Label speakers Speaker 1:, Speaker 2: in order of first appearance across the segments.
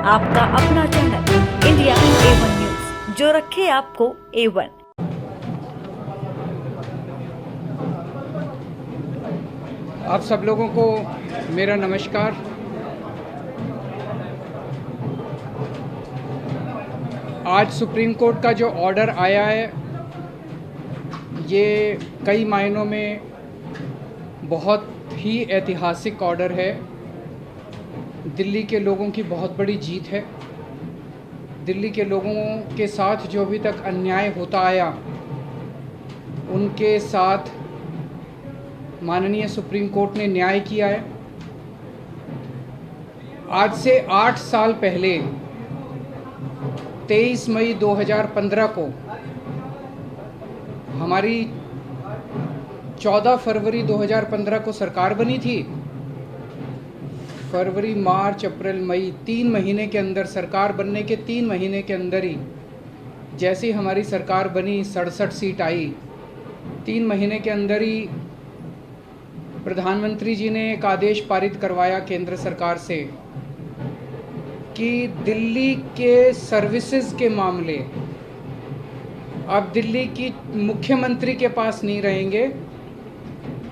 Speaker 1: आपका अपना channel India A1 news, जो रखे आपको A1।
Speaker 2: आप सब लोगों को मेरा नमस्कार। आज सुप्रीम कोर्ट का जो ऑर्डर आया है, ये कई मायनों में बहुत ही ऐतिहासिक ऑर्डर है। दिल्ली के लोगों की बहुत बड़ी जीत है। दिल्ली के लोगों के साथ जो अभी तक अन्याय होता आया, उनके साथ माननीय सुप्रीम कोर्ट ने न्याय किया है। आज से 8 साल पहले 23 मई 2015 को हमारी 14 फरवरी 2015 को सरकार बनी थी। फरवरी, मार्च, अप्रैल, मई 3 महीने के अंदर, सरकार बनने के 3 महीने के अंदर ही जैसी हमारी सरकार बनी, 67 सीट आई। 3 महीने के अंदर ही प्रधानमंत्री जी ने एक आदेश पारित करवाया केंद्र सरकार से कि दिल्ली के सर्विसेज के मामले अब दिल्ली की मुख्यमंत्री के पास नहीं रहेंगे,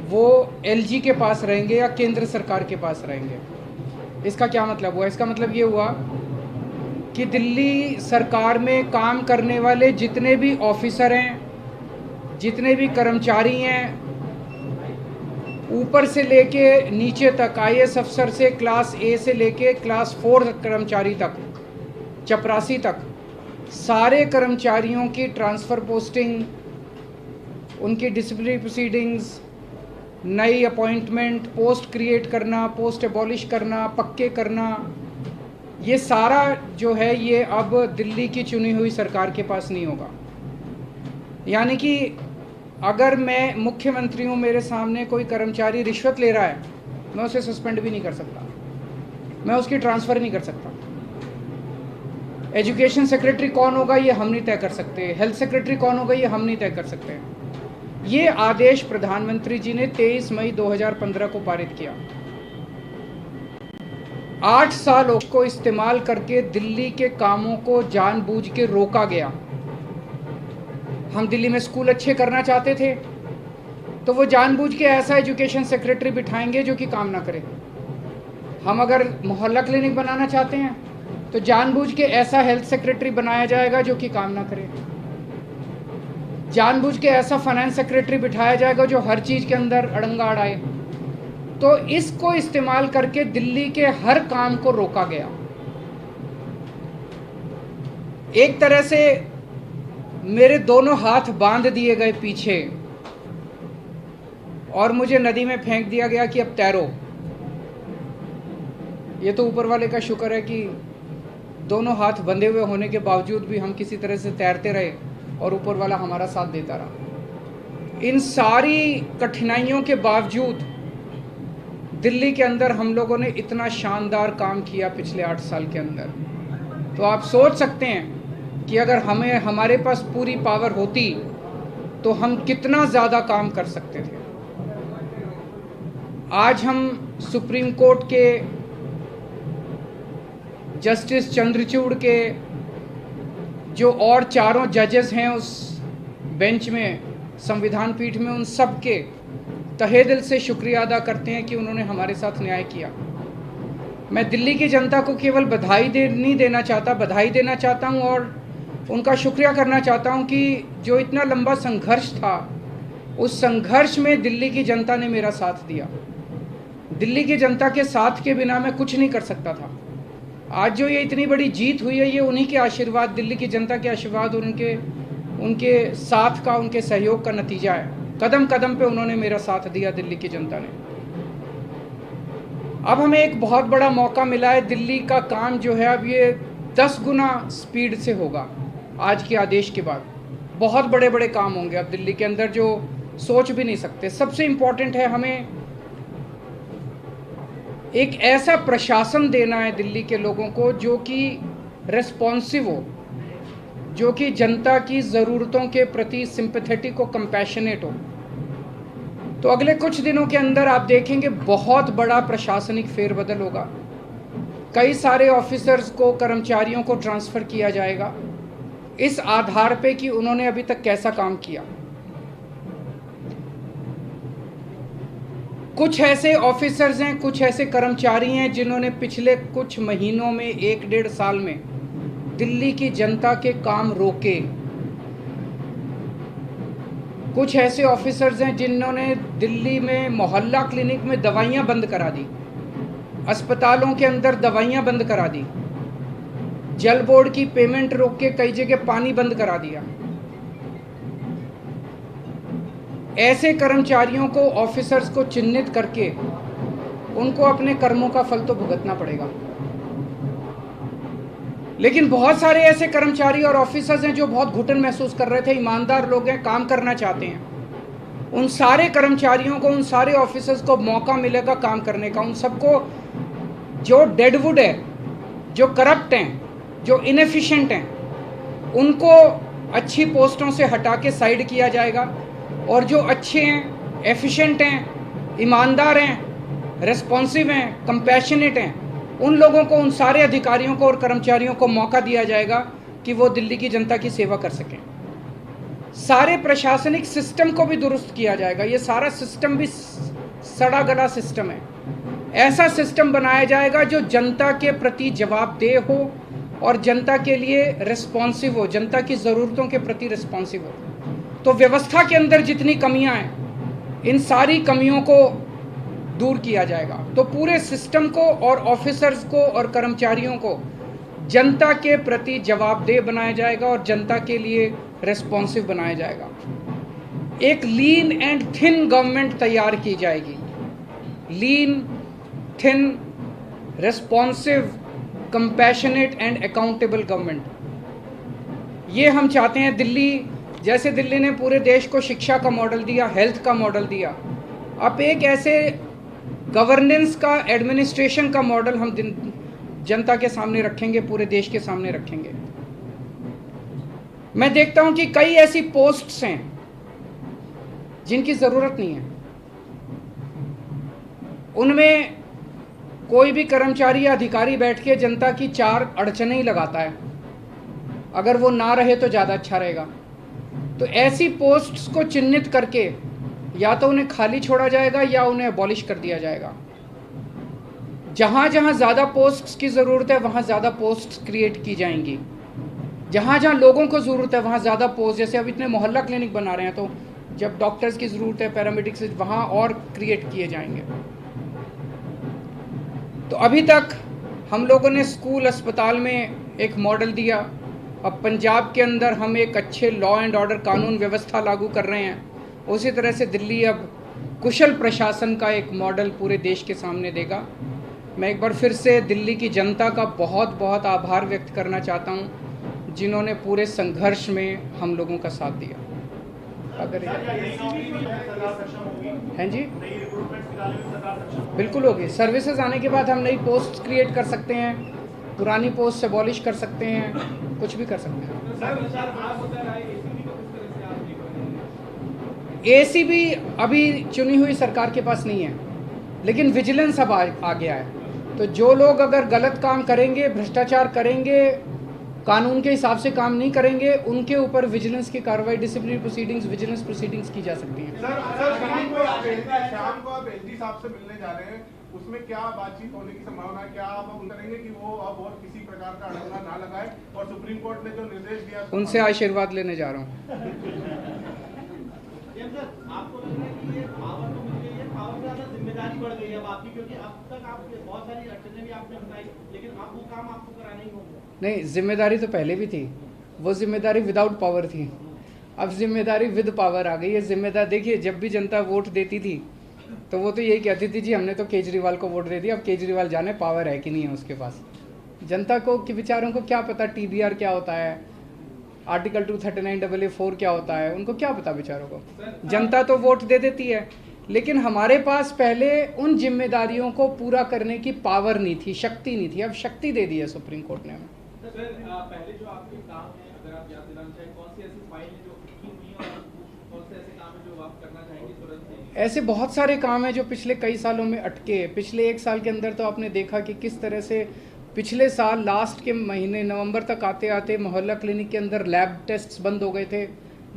Speaker 2: वो एलजी के पास रहेंगे या केंद्र सरकार के पास रहेंगे। इसका क्या मतलब हुआ? इसका मतलब ये हुआ कि दिल्ली सरकार में काम करने वाले जितने भी ऑफिसर हैं, जितने भी कर्मचारी हैं, ऊपर से लेके नीचे तक, आईएएस अफसर से क्लास ए से लेके क्लास 4 कर्मचारी तक, चपरासी तक, सारे कर्मचारियों की ट्रांसफ़र पोस्टिंग, उनकी डिसिप्लिनरी प्रोसीडिंग्स, नई अपॉइंटमेंट, पोस्ट क्रिएट करना, पोस्ट एबॉलिश करना, पक्के करना, ये सारा जो है ये अब दिल्ली की चुनी हुई सरकार के पास नहीं होगा। यानी कि अगर मैं मुख्यमंत्री हूँ, मेरे सामने कोई कर्मचारी रिश्वत ले रहा है, मैं उसे सस्पेंड भी नहीं कर सकता, मैं उसकी ट्रांसफ़र नहीं कर सकता। एजुकेशन सेक्रेटरी कौन होगा ये हम नहीं तय कर सकते, हेल्थ सेक्रेटरी कौन होगा ये हम नहीं तय कर सकते। ये आदेश प्रधानमंत्री जी ने 23 मई 2015 को पारित किया। 8 साल को इस्तेमाल करके दिल्ली के कामों को जानबूझ के रोका गया। हम दिल्ली में स्कूल अच्छे करना चाहते थे तो वो जानबूझ के ऐसा एजुकेशन सेक्रेटरी बिठाएंगे जो कि काम ना करे। हम अगर मोहल्ला क्लिनिक बनाना चाहते हैं तो जानबूझ के ऐसा हेल्थ सेक्रेटरी बनाया जाएगा जो कि काम ना करे। जानबूझ के ऐसा फाइनेंस सेक्रेटरी बिठाया जाएगा जो हर चीज़ के अंदर अड़ंगा अड़ाए। तो इसको इस्तेमाल करके दिल्ली के हर काम को रोका गया। एक तरह से मेरे दोनों हाथ बांध दिए गए पीछे और मुझे नदी में फेंक दिया गया कि अब तैरो। ये तो ऊपर वाले का शुक्र है कि दोनों हाथ बंधे हुए होने के बावजूद भी हम किसी तरह से तैरते रहे और ऊपर वाला हमारा साथ देता रहा। इन सारी कठिनाइयों के बावजूद दिल्ली के अंदर हम लोगों ने इतना शानदार काम किया पिछले 8 साल के अंदर। तो आप सोच सकते हैं कि अगर हमारे पास पूरी पावर होती तो हम कितना ज़्यादा काम कर सकते थे। आज हम सुप्रीम कोर्ट के जस्टिस चंद्रचूड़ के जो और 4 जजेस हैं उस बेंच में, संविधान पीठ में, उन सब के तहे दिल से शुक्रिया अदा करते हैं कि उन्होंने हमारे साथ न्याय किया। मैं दिल्ली की जनता को केवल नहीं देना चाहता, बधाई देना चाहता हूं और उनका शुक्रिया करना चाहता हूं कि जो इतना लंबा संघर्ष था, उस संघर्ष में दिल्ली की जनता ने मेरा साथ दिया। दिल्ली की जनता के साथ के बिना मैं कुछ नहीं कर सकता था। आज जो ये इतनी बड़ी जीत हुई है, ये उन्हीं के आशीर्वाद, दिल्ली की जनता के आशीर्वाद और उनके साथ का, उनके सहयोग का नतीजा है। कदम कदम पे उन्होंने मेरा साथ दिया, दिल्ली की जनता ने। अब हमें एक बहुत बड़ा मौका मिला है। दिल्ली का काम जो है अब ये 10 गुना स्पीड से होगा। आज के आदेश के बाद बहुत बड़े बड़े काम होंगे अब दिल्ली के अंदर जो सोच भी नहीं सकते। सबसे इम्पोर्टेंट है, हमें एक ऐसा प्रशासन देना है दिल्ली के लोगों को जो कि रेस्पॉन्सिव हो, जो कि जनता की ज़रूरतों के प्रति सिंपैथेटिक हो, कंपैशनेट हो। तो अगले कुछ दिनों के अंदर आप देखेंगे बहुत बड़ा प्रशासनिक फेरबदल होगा। कई सारे ऑफिसर्स को, कर्मचारियों को ट्रांसफ़र किया जाएगा इस आधार पे कि उन्होंने अभी तक कैसा काम किया। कुछ ऐसे ऑफिसर्स हैं, कुछ ऐसे कर्मचारी हैं जिन्होंने पिछले कुछ महीनों में, 1-1.5 साल में दिल्ली की जनता के काम रोके। कुछ ऐसे ऑफिसर्स हैं जिन्होंने दिल्ली में मोहल्ला क्लिनिक में दवाइयाँ बंद करा दी, अस्पतालों के अंदर दवाइयाँ बंद करा दी, जल बोर्ड की पेमेंट रोक के कई जगह पानी बंद करा दिया। ऐसे कर्मचारियों को, ऑफिसर्स को चिन्हित करके उनको अपने कर्मों का फल तो भुगतना पड़ेगा। लेकिन बहुत सारे ऐसे कर्मचारी और ऑफिसर्स हैं जो बहुत घुटन महसूस कर रहे थे, ईमानदार लोग हैं, काम करना चाहते हैं। उन सारे कर्मचारियों को, उन सारे ऑफिसर्स को मौका मिलेगा काम करने का। उन सबको जो डेडवुड है, जो करप्ट हैं, जो इनएफिशिएंट हैं, उनको अच्छी पोस्टों से हटा के साइड किया जाएगा और जो अच्छे हैं, एफिशिएंट हैं, ईमानदार हैं, रेस्पॉन्सिव हैं, कंपैशनेट हैं, उन लोगों को, उन सारे अधिकारियों को और कर्मचारियों को मौका दिया जाएगा कि वो दिल्ली की जनता की सेवा कर सकें। सारे प्रशासनिक सिस्टम को भी दुरुस्त किया जाएगा। ये सारा सिस्टम भी सड़ा गला सिस्टम है। ऐसा सिस्टम बनाया जाएगा जो जनता के प्रति जवाबदेह हो और जनता के लिए रिस्पॉन्सिव हो, जनता की ज़रूरतों के प्रति रिस्पॉन्सिव हो। तो व्यवस्था के अंदर जितनी कमियां हैं, इन सारी कमियों को दूर किया जाएगा। तो पूरे सिस्टम को और ऑफिसर्स को और कर्मचारियों को जनता के प्रति जवाबदेह बनाया जाएगा और जनता के लिए रिस्पॉन्सिव बनाया जाएगा। एक लीन एंड थिन गवर्नमेंट तैयार की जाएगी। Lean, thin, responsive, compassionate and accountable government. ये हम चाहते हैं। दिल्ली, जैसे दिल्ली ने पूरे देश को शिक्षा का मॉडल दिया, हेल्थ का मॉडल दिया, अब एक ऐसे गवर्नेंस का, एडमिनिस्ट्रेशन का मॉडल हम जनता के सामने रखेंगे, पूरे देश के सामने रखेंगे। मैं देखता हूं कि कई ऐसी पोस्ट्स हैं जिनकी ज़रूरत नहीं है। उनमें कोई भी कर्मचारी या अधिकारी बैठ के जनता की 4 अड़चनें ही लगाता है। अगर वो ना रहे तो ज़्यादा अच्छा रहेगा। तो ऐसी पोस्ट्स को चिन्हित करके या तो उन्हें खाली छोड़ा जाएगा या उन्हें अबॉलिश कर दिया जाएगा। जहाँ जहाँ ज़्यादा पोस्ट्स की ज़रूरत है वहाँ ज़्यादा पोस्ट्स क्रिएट की जाएंगी। जहाँ जहाँ लोगों को ज़रूरत है वहाँ ज़्यादा पोस्ट, जैसे अब इतने मोहल्ला क्लिनिक बना रहे हैं, तो जब डॉक्टर्स की ज़रूरत है, पैरामेडिक्स, वहाँ और क्रिएट किए जाएंगे। तो अभी तक हम लोगों ने स्कूल, अस्पताल में एक मॉडल दिया। अब पंजाब के अंदर हम एक अच्छे लॉ एंड ऑर्डर, कानून व्यवस्था लागू कर रहे हैं। उसी तरह से दिल्ली अब कुशल प्रशासन का एक मॉडल पूरे देश के सामने देगा। मैं एक बार फिर से दिल्ली की जनता का बहुत बहुत आभार व्यक्त करना चाहता हूं, जिन्होंने पूरे संघर्ष में हम लोगों का साथ दिया। अगर हैं जी, बिल्कुल होगी। सर्विसेज आने के बाद हम नई पोस्ट क्रिएट कर सकते हैं, पुरानी पोस्ट से अबॉलिश कर सकते हैं, कुछ भी कर सकते हैं। एसीबी अभी चुनी हुई सरकार के पास नहीं है, लेकिन विजिलेंस अब आ गया है। तो जो लोग अगर गलत काम करेंगे, भ्रष्टाचार करेंगे, कानून के हिसाब से काम नहीं करेंगे, उनके ऊपर विजिलेंस की कार्रवाई, डिसिप्लिनरी प्रोसीडिंग्स, विजिलेंस प्रोसीडिंग्स की जा सकती हैं।
Speaker 3: शाम को आप एलजी साहब से मिलने जा रहे हैं, उसमें क्या बातचीत होने की संभावना है? क्या आप करेंगे कि वो अब और किसी प्रकार का अड़ंगा ना लगाए? और सुप्रीम कोर्ट ने जो निर्देश दिया,
Speaker 2: उनसे आशीर्वाद लेने जा रहा हूँ।
Speaker 4: आपको लग रहा है कि ये पावर तो मिल गई है, पावर से ज़्यादा जिम्मेदारी बढ़ गई है अब आपकी, क्योंकि अब तक आप बहुत सारी अड़चनें भी आपने बताई, लेकिन अब वो काम आपको कराना ही होगा।
Speaker 2: नहीं, जिम्मेदारी तो पहले भी थी। वो जिम्मेदारी विदाउट पावर थी, अब जिम्मेदारी विद पावर आ गई है। जिम्मेदार देखिए, जब भी जनता वोट देती थी तो वो तो यही कहती थी, जी हमने तो केजरीवाल को वोट दे दिया, अब केजरीवाल जाने पावर है कि नहीं है उसके पास। जनता को के विचारों को क्या पता टीबीआर क्या होता है, आर्टिकल 239AA4 क्या होता है, उनको क्या पता बेचारों को। जनता तो वोट दे देती है, लेकिन हमारे पास पहले उन जिम्मेदारियों को पूरा करने की पावर नहीं थी, शक्ति नहीं थी। अब शक्ति दे दी है सुप्रीम कोर्ट ने हमें।
Speaker 4: सर, पहले जो आपके काम है, अगर आप याद दिलाना चाहें, कौन सी ऐसी फाइल है जो की हुई है और कौन से ऐसे काम है जो आप करना चाहेंगे तुरंत?
Speaker 2: ऐसे बहुत सारे काम हैं जो पिछले कई सालों में अटके। पिछले 1 साल के अंदर तो आपने देखा कि किस तरह से पिछले साल लास्ट के महीने नवंबर तक आते आते मोहल्ला क्लिनिक के अंदर लैब टेस्ट्स बंद हो गए थे,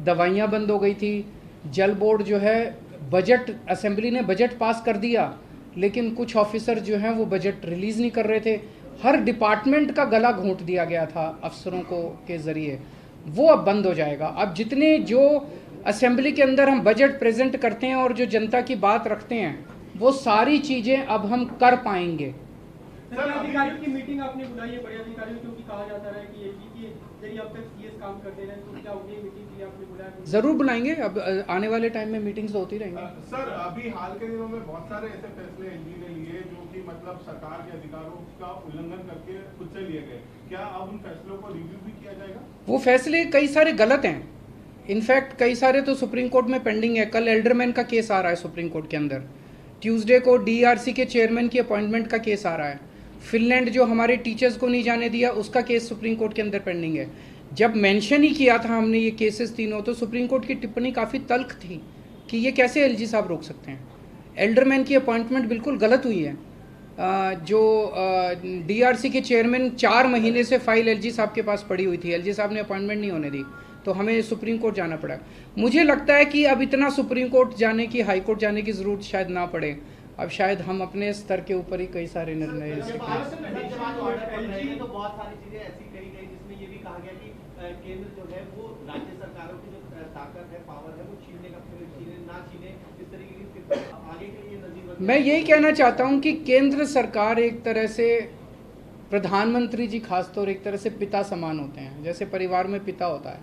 Speaker 2: दवाइयाँ बंद हो गई थी। जल बोर्ड जो है बजट, असेंबली ने बजट पास कर दिया, लेकिन कुछ ऑफिसर जो हैं वो बजट रिलीज़ नहीं कर रहे थे। हर डिपार्टमेंट का गला घोंट दिया गया था अफसरों को के ज़रिए, वो अब बंद हो जाएगा। अब जितने जो असेंबली के अंदर हम बजट प्रेजेंट करते हैं और जो जनता की बात रखते हैं, वो सारी चीज़ें अब हम कर पाएंगे।
Speaker 5: सर, अधिकारियों की मीटिंग आपने बुलाई है, बड़े अधिकारियों, क्योंकि कहा जाता है कि एजी की जरिए अब तक सीएस काम करते रहे, तो क्या उन्हें मीटिंग के लिए आपने बुलाया?
Speaker 2: ज़रूर बुलाएंगे, अब आने वाले टाइम में मीटिंग्स तो होती रहेंगी।
Speaker 3: सर, अभी हाल के दिनों में बहुत सारे ऐसे फैसले एलजी ने लिए जो कि मतलब सरकार के अधिकारों का उल्लंघन करके खुद से लिए गए, क्या अब उन फैसलों को रिव्यू भी किया जाएगा?
Speaker 2: वो फैसले कई सारे गलत हैं, इनफैक्ट कई सारे तो सुप्रीम कोर्ट में पेंडिंग है। कल एल्डरमैन का केस आ रहा है सुप्रीम कोर्ट के अंदर, ट्यूसडे को डीआरसी के चेयरमैन की अपॉइंटमेंट का केस आ रहा है। फिनलैंड जो हमारे टीचर्स को नहीं जाने दिया, उसका केस सुप्रीम कोर्ट के अंदर पेंडिंग है। जब मेंशन ही किया था हमने ये केसेस तीनों, तो सुप्रीम कोर्ट की टिप्पणी काफ़ी तल्ख थी कि ये कैसे एलजी साहब रोक सकते हैं। एल्डरमैन की अपॉइंटमेंट बिल्कुल गलत हुई है। जो डीआरसी के चेयरमैन 4 महीने से फाइल एलजी साहब के पास पड़ी हुई थी, एलजी साहब ने अपॉइंटमेंट नहीं होने दी, तो हमें सुप्रीम कोर्ट जाना पड़ा। मुझे लगता है कि अब इतना सुप्रीम कोर्ट जाने की, हाई कोर्ट जाने की ज़रूरत शायद ना पड़े। अब शायद हम अपने स्तर के ऊपर ही कई सारे निर्णय ले सकते हैं।
Speaker 4: तो बहुत सारी चीजें ऐसी कही गई जिसमें ये भी कहा गया कि केंद्र जो है वो राज्य सरकारों की जो ताकत है, पावर है, वो छीनने का ना छीने, इस तरीके की आगे के लिए नजीर।
Speaker 2: मैं यही कहना चाहता हूँ कि केंद्र सरकार एक तरह से, प्रधानमंत्री जी खासतौर एक तरह से पिता समान होते हैं। जैसे परिवार में पिता होता है,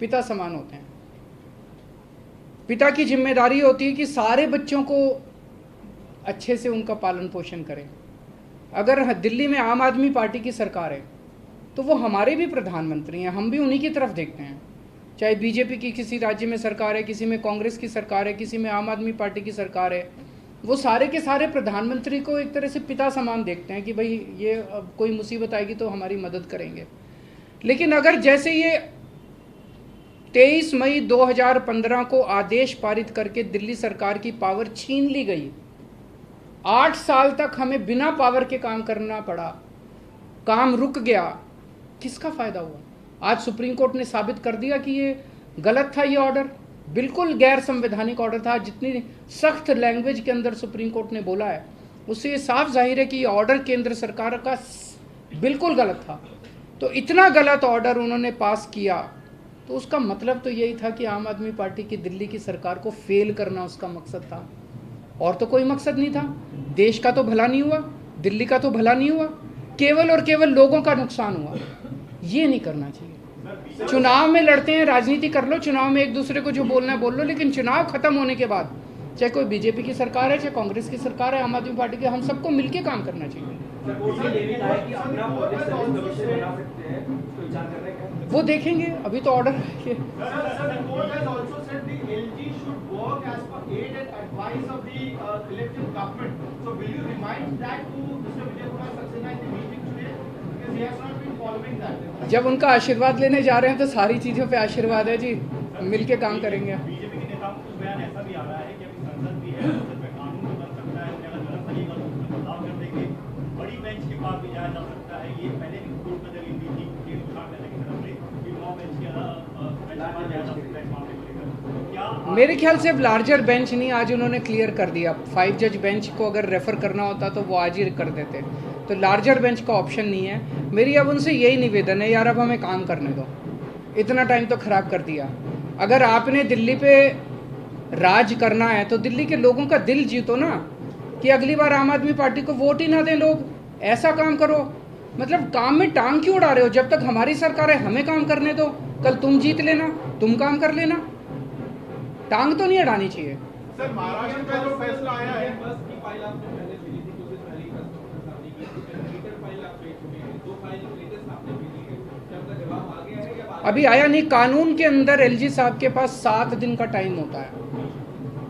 Speaker 2: पिता समान होते हैं। पिता की जिम्मेदारी होती है कि सारे बच्चों को अच्छे से उनका पालन पोषण करें। अगर दिल्ली में आम आदमी पार्टी की सरकार है तो वो हमारे भी प्रधानमंत्री हैं, हम भी उन्हीं की तरफ देखते हैं। चाहे बीजेपी की किसी राज्य में सरकार है, किसी में कांग्रेस की सरकार है, किसी में आम आदमी पार्टी की सरकार है, वो सारे के सारे प्रधानमंत्री को एक तरह से पिता समान देखते हैं कि भाई ये अब कोई मुसीबत आएगी तो हमारी मदद करेंगे। लेकिन अगर जैसे ये 23 मई 2015 को आदेश पारित करके दिल्ली सरकार की पावर छीन ली गई, 8 साल तक हमें बिना पावर के काम करना पड़ा, काम रुक गया, किसका फ़ायदा हुआ? आज सुप्रीम कोर्ट ने साबित कर दिया कि ये गलत था, ये ऑर्डर बिल्कुल गैर संवैधानिक ऑर्डर था। जितनी सख्त लैंग्वेज के अंदर सुप्रीम कोर्ट ने बोला है, उससे ये साफ जाहिर है कि ये ऑर्डर केंद्र सरकार का बिल्कुल गलत था। तो इतना गलत ऑर्डर उन्होंने पास किया, तो उसका मतलब तो यही था कि आम आदमी पार्टी की दिल्ली की सरकार को फेल करना उसका मकसद था, और तो कोई मकसद नहीं था। देश का तो भला नहीं हुआ, दिल्ली का तो भला नहीं हुआ, केवल और केवल लोगों का नुकसान हुआ। ये नहीं करना चाहिए। चुनाव में लड़ते हैं, राजनीति कर लो, चुनाव में एक दूसरे को जो बोलना है बोल लो, लेकिन चुनाव खत्म होने के बाद चाहे कोई बीजेपी की सरकार है, चाहे कांग्रेस की सरकार है, आम आदमी पार्टी की, हम सबको मिलकर काम करना चाहिए। वो देखेंगे, अभी तो ऑर्डर है। जब उनका आशीर्वाद लेने जा रहे हैं तो सारी चीज़ों पे आशीर्वाद है जी, मिलके काम करेंगे।
Speaker 6: बीजेपी के नेताओं को कुछ बयान ऐसा भी आ रहा है कि अभी संसद भी है, संसद में कानून भी बन सकता है, अगर गलत लगेगा तो उसमें बदलाव कर देंगे, बड़ी बेंच के पास भी जाया जा सकता है। ये पहले भी कोर्ट में दलील दी थी कि उठाव करने की तरफ से कि 9 बेंच के जाया जा सकता है इस मामले को लेकर। क्या
Speaker 2: मेरे ख्याल से अब लार्जर बेंच नहीं, आज उन्होंने क्लियर कर दिया। 5 जज बेंच को अगर रेफर करना होता तो वो आज ही कर देते, तो लार्जर बेंच का ऑप्शन नहीं है। मेरी अब उनसे यही निवेदन है, यार अब हमें काम करने दो, इतना टाइम तो ख़राब कर दिया। अगर आपने दिल्ली पे राज करना है तो दिल्ली के लोगों का दिल जीतो ना, कि अगली बार आम आदमी पार्टी को वोट ही ना दें लोग। ऐसा काम करो, मतलब काम में टांग क्यों उड़ा रहे हो? जब तक हमारी सरकार है हमें काम करने दो, कल तुम जीत लेना, तुम काम कर लेना, टांग तो नहीं अड़ानी चाहिए।
Speaker 3: सर, महाराष्ट्र का जो फैसला आया है,
Speaker 5: बस की फाइल आपने पहले भेजी थी, कुछ दिन पहले ही सामने की थी, ट्विटर फाइल आप भेज चुके हैं, 2 फाइल लेटेस्ट आपने भेजी है, क्या आपका जवाब आ गया है या
Speaker 2: अभी आया नहीं? कानून के अंदर एलजी साहब के पास 7 दिन का टाइम होता है,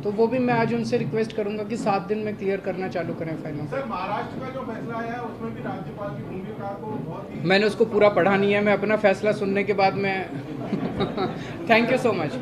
Speaker 2: तो वो भी मैं आज उनसे रिक्वेस्ट करूंगा कि 7 दिन में क्लियर करना चालू करें फाइलों।
Speaker 3: सर, महाराष्ट्र का जो फैसला आया है उसमें भी राज्यपाल की भूमिका को बहुत ही,
Speaker 2: मैंने उसको पूरा पढ़ा नहीं है, मैं अपना फैसला सुनने के बाद मैं थैंक यू सो मच।